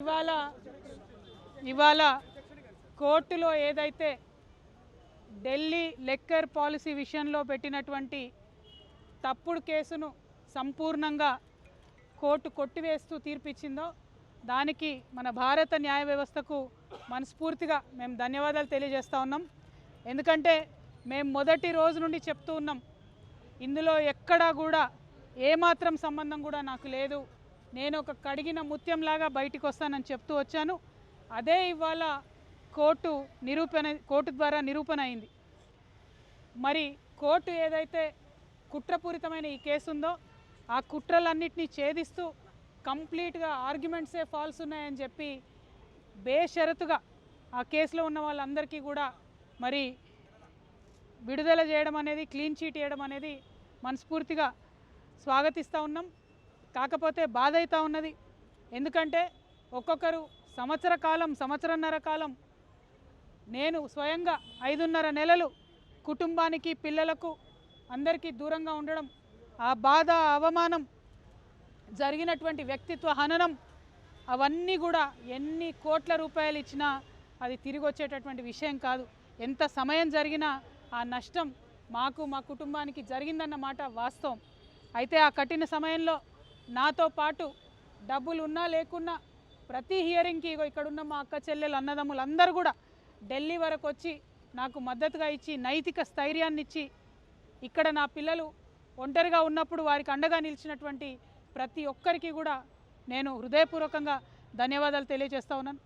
ఇవాళ ఇవాళ కోర్టులో ఏదైతే ఢిల్లీ లెక్కర్ పాలసీ విషయంలో పెట్టినటువంటి తప్పుడు కేసును సంపూర్ణంగా కోర్టు కొట్టివేస్తూ తీర్పిచ్చిందో దానికి మన భారత న్యాయ వ్యవస్థకు మనస్ఫూర్తిగా మేము ధన్యవాదాలు తెలియజేస్తూ ఉన్నాం. ఎందుకంటే మేము మొదటి రోజు నుండి చెప్తూ ఉన్నాం, ఇందులో ఎక్కడా కూడా ఏమాత్రం సంబంధం కూడా నాకు లేదు, నేను ఒక కడిగిన ముత్యంలాగా బయటికి వస్తానని చెప్తూ వచ్చాను. అదే ఇవాళ కోర్టు ద్వారా నిరూపణ అయింది. మరి కోర్టు ఏదైతే కుట్రపూరితమైన ఈ కేసు ఉందో ఆ కుట్రలన్నింటినీ ఛేదిస్తూ కంప్లీట్గా ఆర్గ్యుమెంట్సే ఫాల్స్ ఉన్నాయని చెప్పి బేషరతుగా ఆ కేసులో ఉన్న వాళ్ళందరికీ కూడా మరి విడుదల చేయడం అనేది, క్లీన్ చీట్ చేయడం అనేది మనస్ఫూర్తిగా స్వాగతిస్తూ ఉన్నాం. కాకపోతే బాధ అవుతూ ఉన్నది. ఎందుకంటే ఒక్కొక్కరు సంవత్సరన్నర కాలం నేను స్వయంగా 5.5 నెలలు కుటుంబానికి, పిల్లలకు అందరికీ దూరంగా ఉండడం, ఆ బాధ, అవమానం, జరిగినటువంటి వ్యక్తిత్వ హననం, అవన్నీ కూడా ఎన్ని కోట్ల రూపాయలు ఇచ్చినా అది తిరిగి వచ్చేటటువంటి విషయం కాదు. ఎంత సమయం జరిగినా ఆ నష్టం మాకు, మా కుటుంబానికి జరిగిందన్నమాట వాస్తవం. అయితే ఆ కఠిన సమయంలో నాతో పాటు డబ్బులు ఉన్నా లేకున్నా ప్రతి హియరింగ్కి ఇక్కడున్న మా అక్క చెల్లెలు, అన్నదమ్ములు అందరూ కూడా ఢిల్లీ వరకు వచ్చి నాకు మద్దతుగా ఇచ్చి, నైతిక స్థైర్యాన్ని ఇచ్చి, ఇక్కడ నా పిల్లలు ఒంటరిగా ఉన్నప్పుడు వారికి అండగా నిలిచినటువంటి ప్రతి ఒక్కరికి కూడా నేను హృదయపూర్వకంగా ధన్యవాదాలు తెలియజేస్తా ఉన్నాను.